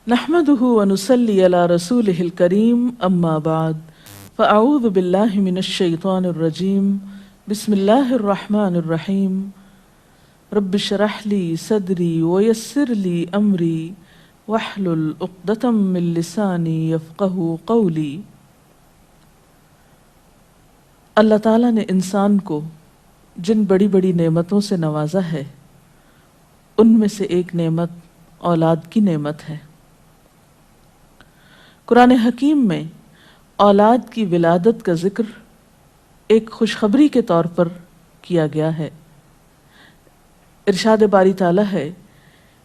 نحمده ونصلي على رسوله الكريم اما بعد فاعوذ بالله من الشيطان الرجيم بسم الله الرحمن الرحيم رب اشرح لي صدري ويسر لي امري واحلل عقدة من لساني يفقهوا قولي۔ اللہ تعالیٰ نے انسان کو جن بڑی بڑی نعمتوں سے نوازا ہے ان میں سے ایک نعمت اولاد کی نعمت ہے۔ قرآن حکیم میں اولاد کی ولادت کا ذکر ایک خوشخبری کے طور پر کیا گیا ہے۔ ارشاد باری تعالیٰ ہے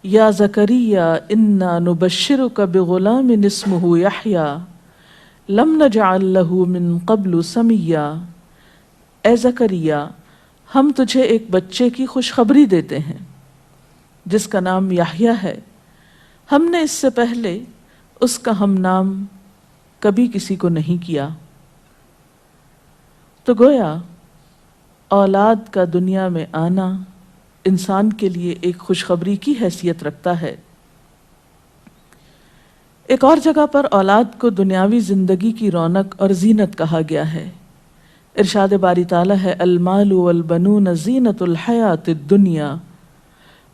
یا زکریا انا نبشرک بغلام اسمہ یحییٰ لم نجعل لہ من قبل سمیا۔ اے زکریا ہم تجھے ایک بچے کی خوشخبری دیتے ہیں جس کا نام یحییٰ ہے، ہم نے اس سے پہلے اس کا ہم نام کبھی کسی کو نہیں کیا۔ تو گویا اولاد کا دنیا میں آنا انسان کے لیے ایک خوشخبری کی حیثیت رکھتا ہے۔ ایک اور جگہ پر اولاد کو دنیاوی زندگی کی رونق اور زینت کہا گیا ہے۔ ارشاد باری تعالیٰ ہے المال والبنون زینت الحیات الدنیا،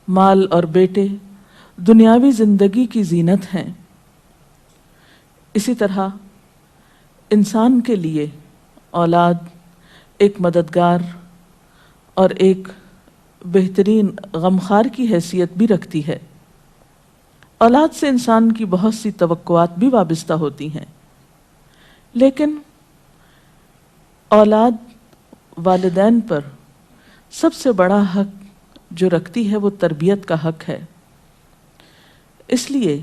مال اور بیٹے دنیاوی زندگی کی زینت ہیں۔ اسی طرح انسان کے لیے اولاد ایک مددگار اور ایک بہترین غمخوار کی حیثیت بھی رکھتی ہے۔ اولاد سے انسان کی بہت سی توقعات بھی وابستہ ہوتی ہیں، لیکن اولاد والدین پر سب سے بڑا حق جو رکھتی ہے وہ تربیت کا حق ہے۔ اس لیے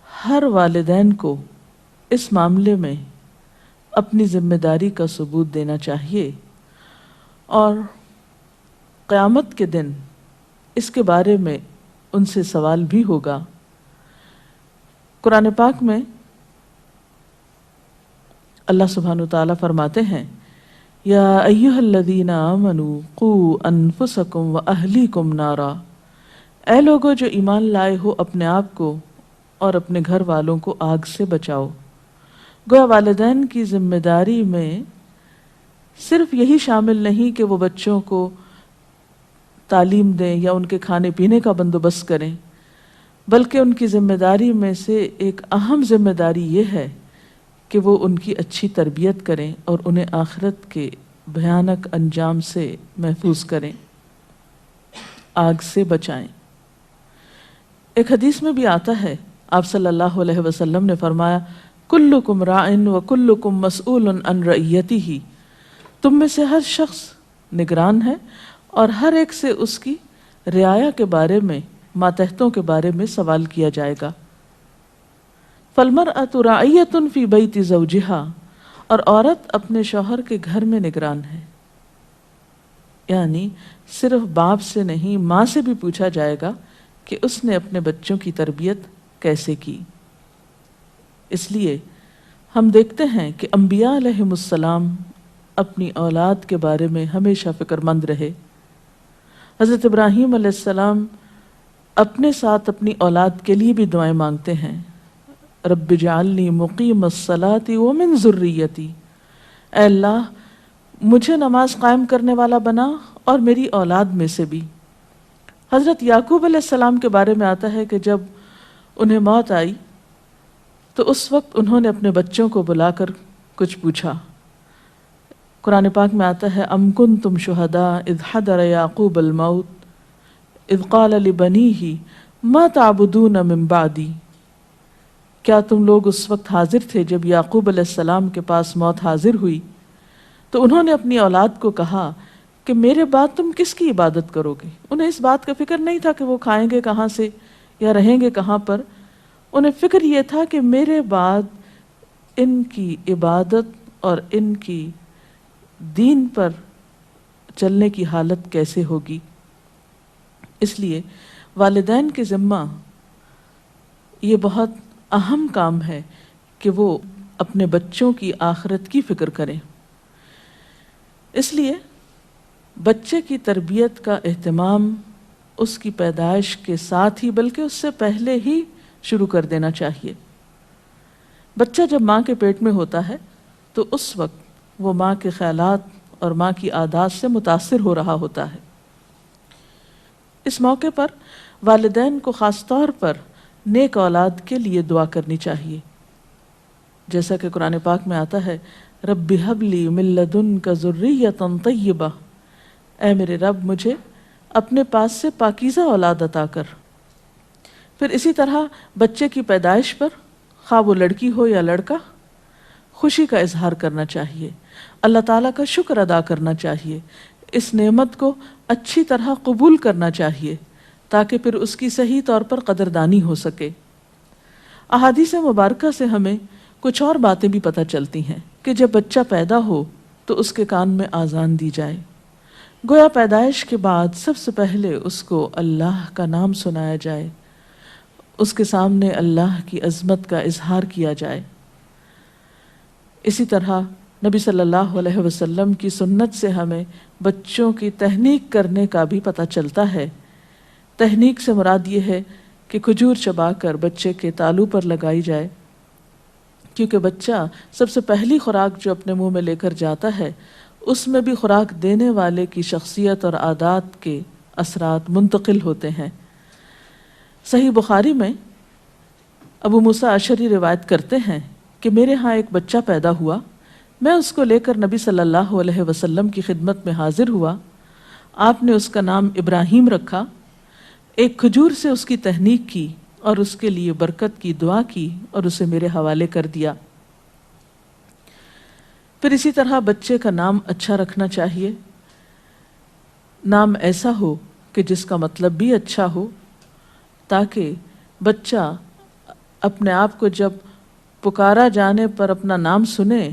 ہر والدین کو اس معاملے میں اپنی ذمہ داری کا ثبوت دینا چاہیے، اور قیامت کے دن اس کے بارے میں ان سے سوال بھی ہوگا۔ قرآن پاک میں اللہ سبحانہ وتعالیٰ فرماتے ہیں یا ایھا الذین آمنوا قوا انفسکم واہلیکم نارا۔ اے لوگو جو ایمان لائے ہو اپنے آپ کو اور اپنے گھر والوں کو آگ سے بچاؤ۔ گویا والدین کی ذمہ داری میں صرف یہی شامل نہیں کہ وہ بچوں کو تعلیم دیں یا ان کے کھانے پینے کا بندوبست کریں، بلکہ ان کی ذمہ داری میں سے ایک اہم ذمہ داری یہ ہے کہ وہ ان کی اچھی تربیت کریں اور انہیں آخرت کے بھیانک انجام سے محفوظ کریں، آگ سے بچائیں۔ ایک حدیث میں بھی آتا ہے، آپ صلی اللہ علیہ وسلم نے فرمایا کلکم راعٍ وکلکم مسئول عن رعیتہ۔ تم میں سے ہر شخص نگران ہے اور ہر ایک سے اس کی رعایا کے بارے میں، ماتحتوں کے بارے میں سوال کیا جائے گا۔ فالمرأۃ راعیۃ فی بیت زوجہا، اور عورت اپنے شوہر کے گھر میں نگران ہے۔ یعنی صرف باپ سے نہیں، ماں سے بھی پوچھا جائے گا کہ اس نے اپنے بچوں کی تربیت کیسے کی۔ اس لیے ہم دیکھتے ہیں کہ انبیاء علیہم السلام اپنی اولاد کے بارے میں ہمیشہ فکر مند رہے۔ حضرت ابراہیم علیہ السلام اپنے ساتھ اپنی اولاد کے لیے بھی دعائیں مانگتے ہیں، رب اجعلنی مقیم الصلاۃ ومن ذریتی۔ اے اللہ مجھے نماز قائم کرنے والا بنا اور میری اولاد میں سے بھی۔ حضرت یعقوب علیہ السلام کے بارے میں آتا ہے کہ جب انہیں موت آئی تو اس وقت انہوں نے اپنے بچوں کو بلا کر کچھ پوچھا۔ قرآن پاک میں آتا ہے ام کنتم شہداء اذ حضر یعقوب الموت اذ قال لبنیہ ما تعبدون من بعدی۔ کیا تم لوگ اس وقت حاضر تھے جب یعقوب علیہ السلام کے پاس موت حاضر ہوئی تو انہوں نے اپنی اولاد کو کہا کہ میرے بعد تم کس کی عبادت کرو گے؟ انہیں اس بات کا فکر نہیں تھا کہ وہ کھائیں گے کہاں سے یا رہیں گے کہاں پر، انہیں فکر یہ تھا کہ میرے بعد ان کی عبادت اور ان کی دین پر چلنے کی حالت کیسے ہوگی۔ اس لیے والدین کے ذمہ یہ بہت اہم کام ہے کہ وہ اپنے بچوں کی آخرت کی فکر کریں۔ اس لیے بچے کی تربیت کا اہتمام اس کی پیدائش کے ساتھ ہی بلکہ اس سے پہلے ہی شروع کر دینا چاہیے۔ بچہ جب ماں کے پیٹ میں ہوتا ہے تو اس وقت وہ ماں کے خیالات اور ماں کی عادات سے متاثر ہو رہا ہوتا ہے۔ اس موقع پر والدین کو خاص طور پر نیک اولاد کے لیے دعا کرنی چاہیے، جیسا کہ قرآن پاک میں آتا ہے رب ہب لی من لدنک ذریۃ طیبہ، اے میرے رب مجھے اپنے پاس سے پاکیزہ اولاد عطا کر۔ پھر اسی طرح بچے کی پیدائش پر خواہ وہ لڑکی ہو یا لڑکا خوشی کا اظہار کرنا چاہیے، اللہ تعالیٰ کا شکر ادا کرنا چاہیے، اس نعمت کو اچھی طرح قبول کرنا چاہیے تاکہ پھر اس کی صحیح طور پر قدردانی ہو سکے۔ احادیث مبارکہ سے ہمیں کچھ اور باتیں بھی پتہ چلتی ہیں کہ جب بچہ پیدا ہو تو اس کے کان میں آذان دی جائے، گویا پیدائش کے بعد سب سے پہلے اس کو اللہ کا نام سنایا جائے، اس کے سامنے اللہ کی عظمت کا اظہار کیا جائے۔ اسی طرح نبی صلی اللہ علیہ وسلم کی سنت سے ہمیں بچوں کی تہنیک کرنے کا بھی پتہ چلتا ہے۔ تہنیک سے مراد یہ ہے کہ کھجور چبا کر بچے کے تالو پر لگائی جائے، کیونکہ بچہ سب سے پہلی خوراک جو اپنے منہ میں لے کر جاتا ہے اس میں بھی خوراک دینے والے کی شخصیت اور عادات کے اثرات منتقل ہوتے ہیں۔ صحیح بخاری میں ابو موسیٰ اشعری روایت کرتے ہیں کہ میرے ہاں ایک بچہ پیدا ہوا، میں اس کو لے کر نبی صلی اللہ علیہ وسلم کی خدمت میں حاضر ہوا، آپ نے اس کا نام ابراہیم رکھا، ایک کھجور سے اس کی تہنیک کی اور اس کے لیے برکت کی دعا کی اور اسے میرے حوالے کر دیا۔ پھر اسی طرح بچے کا نام اچھا رکھنا چاہیے، نام ایسا ہو کہ جس کا مطلب بھی اچھا ہو، تاکہ بچہ اپنے آپ کو جب پکارا جانے پر اپنا نام سنے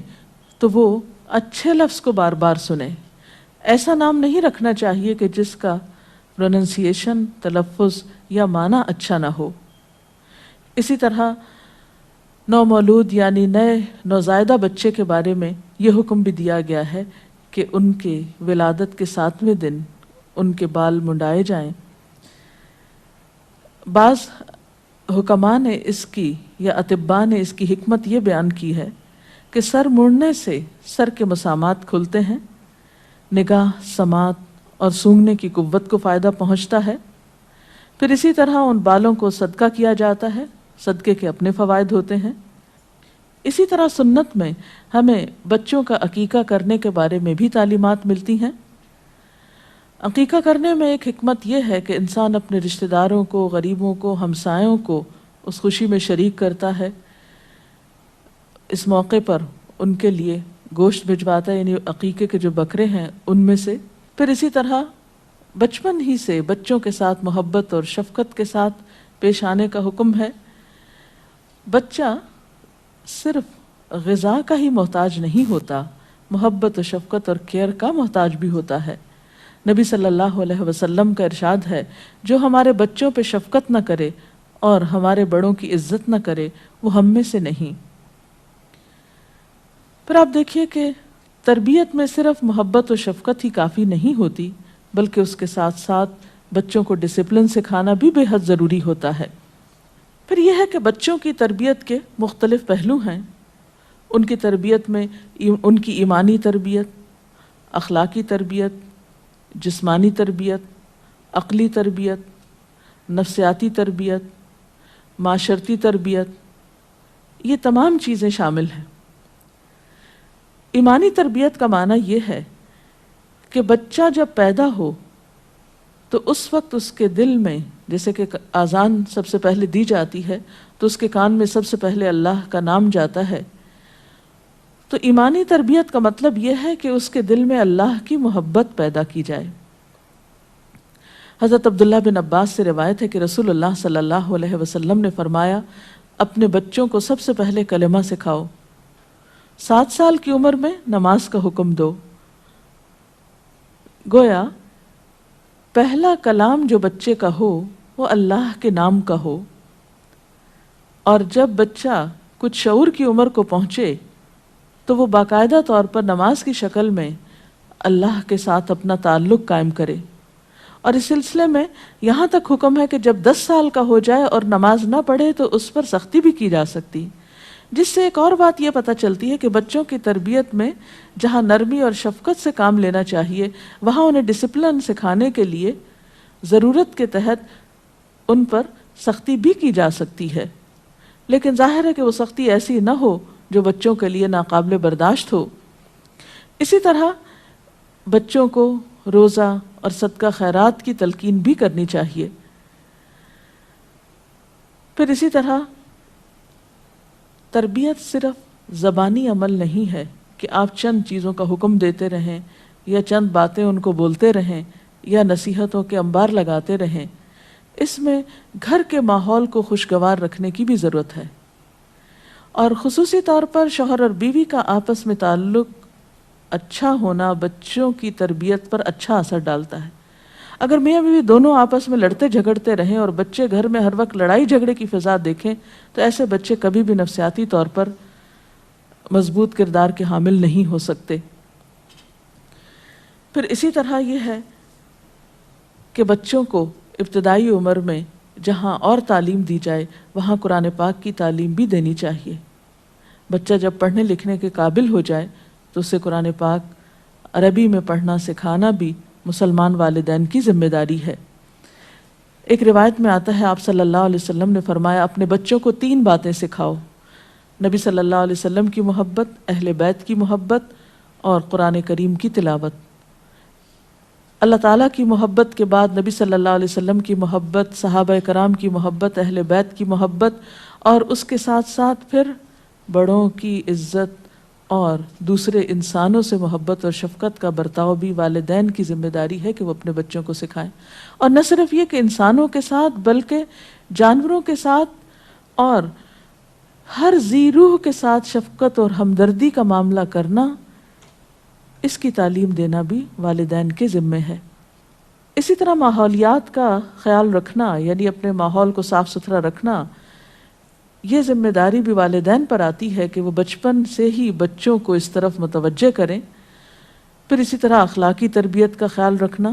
تو وہ اچھے لفظ کو بار بار سنے۔ ایسا نام نہیں رکھنا چاہیے کہ جس کا پروننسیشن، تلفظ یا معنی اچھا نہ ہو۔ اسی طرح نومولود یعنی نئے نوزائیدہ بچے کے بارے میں یہ حکم بھی دیا گیا ہے کہ ان کے ولادت کے 7ویں دن ان کے بال منڈائے جائیں۔ بعض حکماء نے اس کی یا اطباء نے اس کی حکمت یہ بیان کی ہے کہ سر مڑنے سے سر کے مسامات کھلتے ہیں، نگاہ، سماعت اور سونگھنے کی قوت کو فائدہ پہنچتا ہے۔ پھر اسی طرح ان بالوں کو صدقہ کیا جاتا ہے، صدقے کے اپنے فوائد ہوتے ہیں۔ اسی طرح سنت میں ہمیں بچوں کا عقیقہ کرنے کے بارے میں بھی تعلیمات ملتی ہیں۔ عقیقہ کرنے میں ایک حکمت یہ ہے کہ انسان اپنے رشتہ داروں کو، غریبوں کو، ہمسایوں کو اس خوشی میں شریک کرتا ہے، اس موقع پر ان کے لیے گوشت بھجواتا ہے، یعنی عقیقے کے جو بکرے ہیں ان میں سے۔ پھر اسی طرح بچپن ہی سے بچوں کے ساتھ محبت اور شفقت کے ساتھ پیش آنے کا حکم ہے۔ بچہ صرف غذا کا ہی محتاج نہیں ہوتا، محبت و شفقت اور کیئر کا محتاج بھی ہوتا ہے۔ نبی صلی اللہ علیہ وسلم کا ارشاد ہے جو ہمارے بچوں پہ شفقت نہ کرے اور ہمارے بڑوں کی عزت نہ کرے وہ ہم میں سے نہیں۔ پھر آپ دیکھیے کہ تربیت میں صرف محبت و شفقت ہی کافی نہیں ہوتی، بلکہ اس کے ساتھ ساتھ بچوں کو ڈسپلن سکھانا بھی بے حد ضروری ہوتا ہے۔ پھر یہ ہے کہ بچوں کی تربیت کے مختلف پہلو ہیں۔ ان کی تربیت میں ان کی ایمانی تربیت، اخلاقی تربیت، جسمانی تربیت، عقلی تربیت، نفسیاتی تربیت، معاشرتی تربیت، یہ تمام چیزیں شامل ہیں۔ ایمانی تربیت کا معنی یہ ہے کہ بچہ جب پیدا ہو تو اس وقت اس کے دل میں، جیسے کہ اذان سب سے پہلے دی جاتی ہے تو اس کے کان میں سب سے پہلے اللہ کا نام جاتا ہے، تو ایمانی تربیت کا مطلب یہ ہے کہ اس کے دل میں اللہ کی محبت پیدا کی جائے۔ حضرت عبداللہ بن عباس سے روایت ہے کہ رسول اللہ صلی اللہ علیہ وسلم نے فرمایا اپنے بچوں کو سب سے پہلے کلمہ سکھاؤ، 7 سال کی عمر میں نماز کا حکم دو۔ گویا پہلا کلام جو بچے کا ہو وہ اللہ کے نام کا ہو، اور جب بچہ کچھ شعور کی عمر کو پہنچے تو وہ باقاعدہ طور پر نماز کی شکل میں اللہ کے ساتھ اپنا تعلق قائم کرے اور اس سلسلے میں یہاں تک حکم ہے کہ جب 10 سال کا ہو جائے اور نماز نہ پڑھے تو اس پر سختی بھی کی جا سکتی، جس سے ایک اور بات یہ پتہ چلتی ہے کہ بچوں کی تربیت میں جہاں نرمی اور شفقت سے کام لینا چاہیے، وہاں انہیں ڈسپلن سکھانے کے لیے ضرورت کے تحت ان پر سختی بھی کی جا سکتی ہے، لیکن ظاہر ہے کہ وہ سختی ایسی نہ ہو جو بچوں کے لیے ناقابل برداشت ہو۔ اسی طرح بچوں کو روزہ اور صدقہ خیرات کی تلقین بھی کرنی چاہیے۔ پھر اسی طرح تربیت صرف زبانی عمل نہیں ہے کہ آپ چند چیزوں کا حکم دیتے رہیں یا چند باتیں ان کو بولتے رہیں یا نصیحتوں کے انبار لگاتے رہیں، اس میں گھر کے ماحول کو خوشگوار رکھنے کی بھی ضرورت ہے، اور خصوصی طور پر شوہر اور بیوی کا آپس میں تعلق اچھا ہونا بچوں کی تربیت پر اچھا اثر ڈالتا ہے۔ اگر میاں بیوی دونوں آپس میں لڑتے جھگڑتے رہیں اور بچے گھر میں ہر وقت لڑائی جھگڑے کی فضا دیکھیں تو ایسے بچے کبھی بھی نفسیاتی طور پر مضبوط کردار کے حامل نہیں ہو سکتے۔ پھر اسی طرح یہ ہے کہ بچوں کو ابتدائی عمر میں جہاں اور تعلیم دی جائے وہاں قرآن پاک کی تعلیم بھی دینی چاہیے۔ بچہ جب پڑھنے لکھنے کے قابل ہو جائے تو اسے قرآن پاک عربی میں پڑھنا سکھانا بھی مسلمان والدین کی ذمہ داری ہے۔ ایک روایت میں آتا ہے، آپ صلی اللہ علیہ وسلم نے فرمایا اپنے بچوں کو 3 باتیں سکھاؤ، نبی صلی اللہ علیہ وسلم کی محبت، اہل بیت کی محبت اور قرآن کریم کی تلاوت۔ اللہ تعالیٰ کی محبت کے بعد نبی صلی اللہ علیہ وسلم کی محبت، صحابہ کرام کی محبت، اہل بیت کی محبت، اور اس کے ساتھ ساتھ پھر بڑوں کی عزت اور دوسرے انسانوں سے محبت اور شفقت کا برتاؤ بھی والدین کی ذمہ داری ہے کہ وہ اپنے بچوں کو سکھائیں۔ اور نہ صرف یہ کہ انسانوں کے ساتھ بلکہ جانوروں کے ساتھ اور ہر ذی روح کے ساتھ شفقت اور ہمدردی کا معاملہ کرنا، اس کی تعلیم دینا بھی والدین کے ذمہ ہے۔ اسی طرح ماحولیات کا خیال رکھنا، یعنی اپنے ماحول کو صاف ستھرا رکھنا، یہ ذمہ داری بھی والدین پر آتی ہے کہ وہ بچپن سے ہی بچوں کو اس طرف متوجہ کریں۔ پھر اسی طرح اخلاقی تربیت کا خیال رکھنا،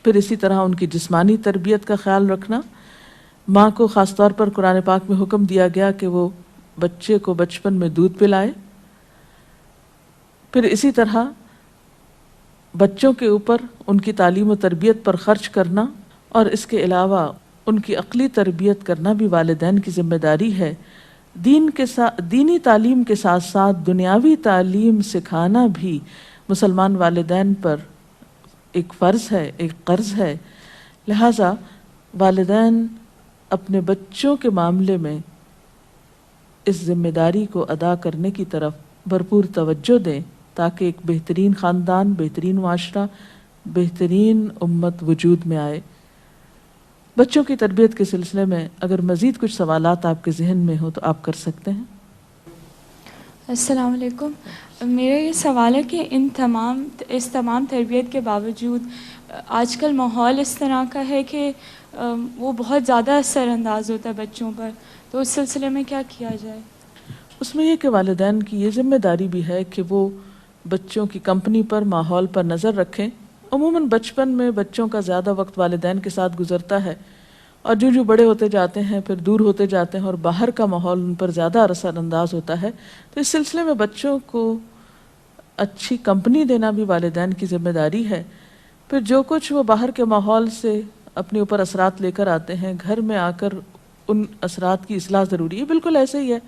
پھر اسی طرح ان کی جسمانی تربیت کا خیال رکھنا۔ ماں کو خاص طور پر قرآن پاک میں حکم دیا گیا کہ وہ بچے کو بچپن میں دودھ پلائے۔ پھر اسی طرح بچوں کے اوپر ان کی تعلیم و تربیت پر خرچ کرنا، اور اس کے علاوہ ان کی عقلی تربیت کرنا بھی والدین کی ذمہ داری ہے۔ دینی تعلیم کے ساتھ ساتھ دنیاوی تعلیم سکھانا بھی مسلمان والدین پر ایک فرض ہے، ایک قرض ہے۔ لہٰذا والدین اپنے بچوں کے معاملے میں اس ذمہ داری کو ادا کرنے کی طرف بھرپور توجہ دیں تاکہ ایک بہترین خاندان، بہترین معاشرہ، بہترین امت وجود میں آئے۔ بچوں کی تربیت کے سلسلے میں اگر مزید کچھ سوالات آپ کے ذہن میں ہو تو آپ کر سکتے ہیں۔ السلام علیکم۔ میرا یہ سوال ہے کہ اس تمام تربیت کے باوجود آج کل ماحول اس طرح کا ہے کہ وہ بہت زیادہ اثر انداز ہوتا ہے بچوں پر، تو اس سلسلے میں کیا کیا جائے؟ اس میں یہ کہ والدین کی یہ ذمہ داری بھی ہے کہ وہ بچوں کی کمپنی پر، ماحول پر نظر رکھیں۔ عموماً بچپن میں بچوں کا زیادہ وقت والدین کے ساتھ گزرتا ہے، اور جو بڑے ہوتے جاتے ہیں پھر دور ہوتے جاتے ہیں اور باہر کا ماحول ان پر زیادہ اثر انداز ہوتا ہے۔ تو اس سلسلے میں بچوں کو اچھی کمپنی دینا بھی والدین کی ذمہ داری ہے۔ پھر جو کچھ وہ باہر کے ماحول سے اپنے اوپر اثرات لے کر آتے ہیں، گھر میں آ کر ان اثرات کی اصلاح ضروری ہے۔ بالکل ایسے ہی ہے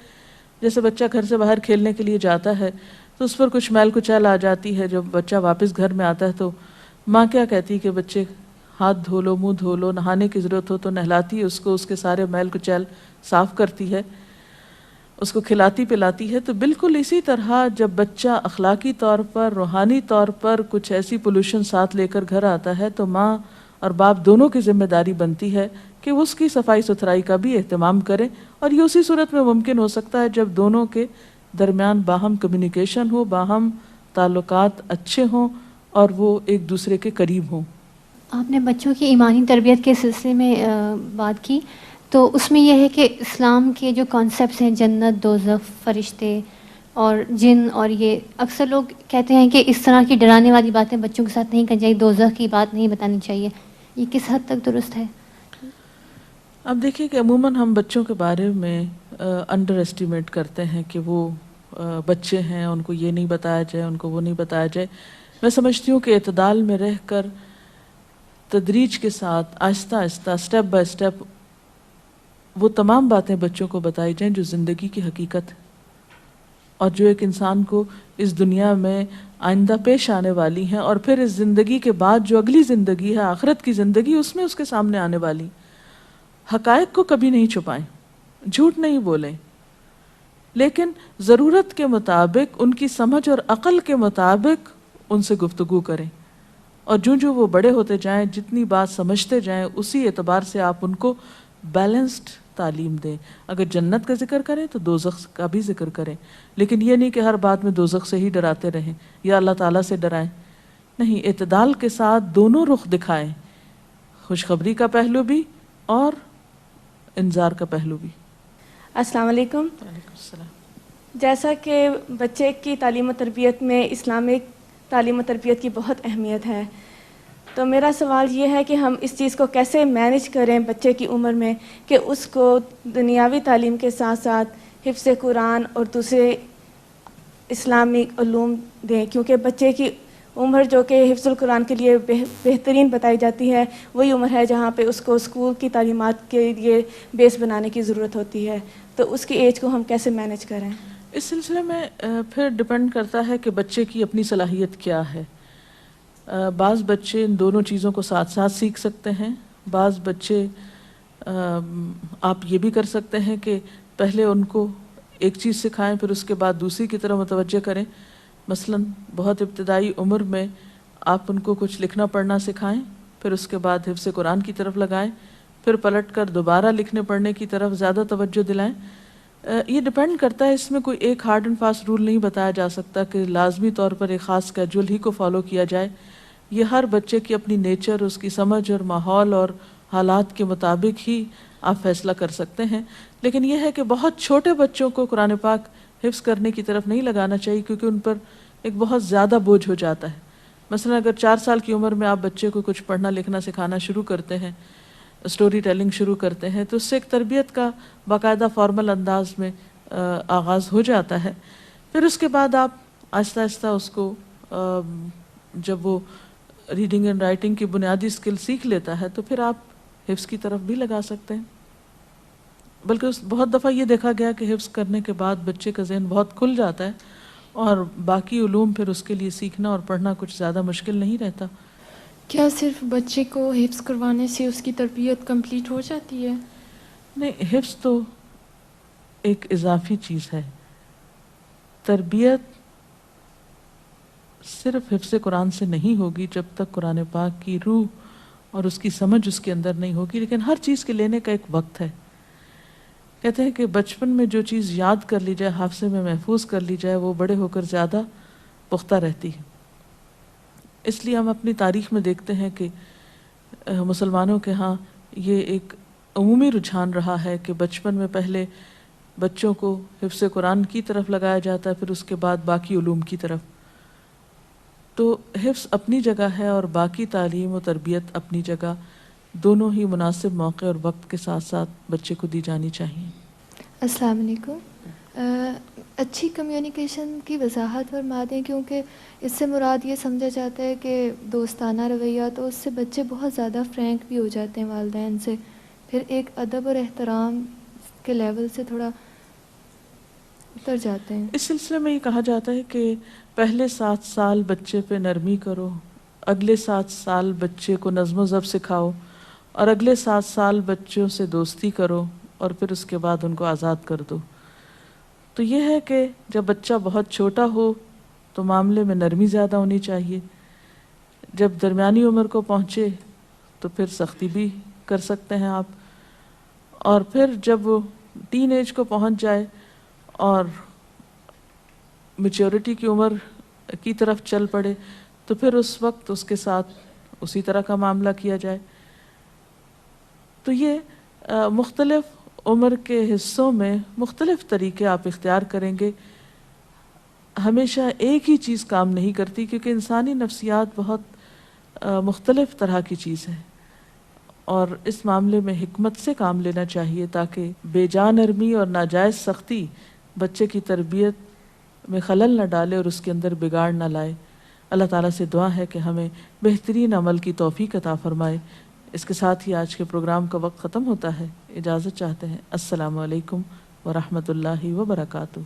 جیسے بچہ گھر سے باہر کھیلنے کے لیے جاتا ہے تو اس پر کچھ میل کچیل آ جاتی ہے، جب بچہ واپس گھر میں آتا ہے تو ماں کیا کہتی ہے کہ بچے ہاتھ دھو لو، منہ دھو لو، نہانے کی ضرورت ہو تو نہلاتی ہے اس کو، اس کے سارے میل کچیل صاف کرتی ہے، اس کو کھلاتی پلاتی ہے۔ تو بالکل اسی طرح جب بچہ اخلاقی طور پر، روحانی طور پر کچھ ایسی پولوشن ساتھ لے کر گھر آتا ہے تو ماں اور باپ دونوں کی ذمہ داری بنتی ہے کہ اس کی صفائی ستھرائی کا بھی اہتمام کریں، اور یہ اسی صورت میں ممکن ہو سکتا ہے جب دونوں کے درمیان باہم کمیونیکیشن ہو، باہم تعلقات اچھے ہوں اور وہ ایک دوسرے کے قریب ہوں۔ آپ نے بچوں کی ایمانی تربیت کے سلسلے میں بات کی، تو اس میں یہ ہے کہ اسلام کے جو کانسیپٹس ہیں، جنت، دوزخ، فرشتے اور جن اور یہ اکثر لوگ کہتے ہیں کہ اس طرح کی ڈرانے والی باتیں بچوں کے ساتھ نہیں کرنی چاہیے، دوزخ کی بات نہیں بتانی چاہیے، یہ کس حد تک درست ہے؟ اب دیکھیے کہ عموماً ہم بچوں کے بارے میں انڈر اسٹیمیٹ کرتے ہیں کہ وہ بچے ہیں، ان کو یہ نہیں بتایا جائے، ان کو وہ نہیں بتایا جائے. میں سمجھتی ہوں کہ اعتدال میں رہ کر تدریج کے ساتھ آہستہ آہستہ اسٹیپ بائی اسٹیپ وہ تمام باتیں بچوں کو بتائی جائیں جو زندگی کی حقیقت ہے اور جو ایک انسان کو اس دنیا میں آئندہ پیش آنے والی ہیں، اور پھر اس زندگی کے بعد جو اگلی زندگی ہے، آخرت کی زندگی، اس میں اس کے سامنے آنے والی. حقائق کو کبھی نہیں چھپائیں، جھوٹ نہیں بولیں، لیکن ضرورت کے مطابق ان کی سمجھ اور عقل کے مطابق ان سے گفتگو کریں. اور جو وہ بڑے ہوتے جائیں، جتنی بات سمجھتے جائیں، اسی اعتبار سے آپ ان کو بیلنسڈ تعلیم دیں. اگر جنت کا ذکر کریں تو دوزخ کا بھی ذکر کریں، لیکن یہ نہیں کہ ہر بات میں دوزخ سے ہی ڈراتے رہیں یا اللہ تعالیٰ سے ڈرائیں. نہیں، اعتدال کے ساتھ دونوں رخ دکھائیں، خوشخبری کا پہلو بھی اور انذار کا پہلو بھی. السلام علیکم. وعلیکم السلام. جیسا کہ بچے کی تعلیم و تربیت میں اسلامک تعلیم و تربیت کی بہت اہمیت ہے، تو میرا سوال یہ ہے کہ ہم اس چیز کو کیسے مینج کریں بچے کی عمر میں کہ اس کو دنیاوی تعلیم کے ساتھ ساتھ حفظ قرآن اور دوسرے اسلامک علوم دیں، کیونکہ بچے کی عمر جو کہ حفظ القرآن کے لیے بہترین بتائی جاتی ہے، وہی عمر ہے جہاں پہ اس کو اسکول کی تعلیمات کے لیے بیس بنانے کی ضرورت ہوتی ہے. تو اس کی ایج کو ہم کیسے مینج کریں؟ اس سلسلے میں پھر ڈپینڈ کرتا ہے کہ بچے کی اپنی صلاحیت کیا ہے. بعض بچے ان دونوں چیزوں کو ساتھ ساتھ سیکھ سکتے ہیں. بعض بچے آپ یہ بھی کر سکتے ہیں کہ پہلے ان کو ایک چیز سکھائیں، پھر اس کے بعد دوسری کی طرف متوجہ کریں. مثلاً بہت ابتدائی عمر میں آپ ان کو کچھ لکھنا پڑھنا سکھائیں، پھر اس کے بعد حفظ قرآن کی طرف لگائیں، پھر پلٹ کر دوبارہ لکھنے پڑھنے کی طرف زیادہ توجہ دلائیں. یہ ڈپینڈ کرتا ہے، اس میں کوئی ایک ہارڈ اینڈ فاسٹ رول نہیں بتایا جا سکتا کہ لازمی طور پر ایک خاص اسکیجول ہی کو فالو کیا جائے. یہ ہر بچے کی اپنی نیچر، اس کی سمجھ اور ماحول اور حالات کے مطابق ہی آپ فیصلہ کر سکتے ہیں. لیکن یہ ہے کہ بہت چھوٹے بچوں کو قرآن پاک حفظ کرنے کی طرف نہیں لگانا چاہیے، کیونکہ ان پر ایک بہت زیادہ بوجھ ہو جاتا ہے. مثلا اگر 4 سال کی عمر میں آپ بچے کو کچھ پڑھنا لکھنا سکھانا شروع کرتے ہیں، اسٹوری ٹیلنگ شروع کرتے ہیں، تو اس سے ایک تربیت کا باقاعدہ فارمل انداز میں آغاز ہو جاتا ہے. پھر اس کے بعد آپ آہستہ آہستہ اس کو جب وہ ریڈنگ اینڈ رائٹنگ کی بنیادی اسکل سیکھ لیتا ہے تو پھر آپ حفظ کی طرف بھی لگا سکتے ہیں. بلکہ بہت دفعہ یہ دیکھا گیا کہ حفظ کرنے کے بعد بچے کا ذہن بہت کھل جاتا ہے اور باقی علوم پھر اس کے لیے سیکھنا اور پڑھنا کچھ زیادہ مشکل نہیں رہتا. کیا صرف بچے کو حفظ کروانے سے اس کی تربیت کمپلیٹ ہو جاتی ہے؟ نہیں، حفظ تو ایک اضافی چیز ہے. تربیت صرف حفظ قرآن سے نہیں ہوگی جب تک قرآن پاک کی روح اور اس کی سمجھ اس کے اندر نہیں ہوگی. لیکن ہر چیز کے لینے کا ایک وقت ہے. کہتے ہیں کہ بچپن میں جو چیز یاد کر لی جائے، حافظے میں محفوظ کر لی جائے، وہ بڑے ہو کر زیادہ پختہ رہتی ہے. اس لیے ہم اپنی تاریخ میں دیکھتے ہیں کہ مسلمانوں کے ہاں یہ ایک عمومی رجحان رہا ہے کہ بچپن میں پہلے بچوں کو حفظ قرآن کی طرف لگایا جاتا ہے، پھر اس کے بعد باقی علوم کی طرف. تو حفظ اپنی جگہ ہے اور باقی تعلیم و تربیت اپنی جگہ، دونوں ہی مناسب موقع اور وقت کے ساتھ ساتھ بچے کو دی جانی چاہیے. السلام علیکم. اچھی کمیونیکیشن کی وضاحت فرما دیں، کیونکہ اس سے مراد یہ سمجھا جاتا ہے کہ دوستانہ رویہ، تو اس سے بچے بہت زیادہ فرینک بھی ہو جاتے ہیں والدین سے، پھر ایک ادب اور احترام کے لیول سے تھوڑا اتر جاتے ہیں. اس سلسلے میں یہ کہا جاتا ہے کہ پہلے 7 سال بچے پہ نرمی کرو، اگلے 7 سال بچے کو نظم و ضبط سکھاؤ، اور اگلے 7 سال بچوں سے دوستی کرو، اور پھر اس کے بعد ان کو آزاد کر دو. تو یہ ہے کہ جب بچہ بہت چھوٹا ہو تو معاملے میں نرمی زیادہ ہونی چاہیے، جب درمیانی عمر کو پہنچے تو پھر سختی بھی کر سکتے ہیں آپ، اور پھر جب وہ ٹین ایج کو پہنچ جائے اور میچورٹی کی عمر کی طرف چل پڑے تو پھر اس وقت اس کے ساتھ اسی طرح کا معاملہ کیا جائے. تو یہ مختلف عمر کے حصوں میں مختلف طریقے آپ اختیار کریں گے. ہمیشہ ایک ہی چیز کام نہیں کرتی، کیونکہ انسانی نفسیات بہت مختلف طرح کی چیز ہے، اور اس معاملے میں حکمت سے کام لینا چاہیے تاکہ بے جان نرمی اور ناجائز سختی بچے کی تربیت میں خلل نہ ڈالے اور اس کے اندر بگاڑ نہ لائے۔ اللہ تعالیٰ سے دعا ہے کہ ہمیں بہترین عمل کی توفیق عطا فرمائے۔ اس کے ساتھ ہی آج کے پروگرام کا وقت ختم ہوتا ہے، اجازت چاہتے ہیں۔ السلام علیکم ورحمۃ اللہ وبرکاتہ۔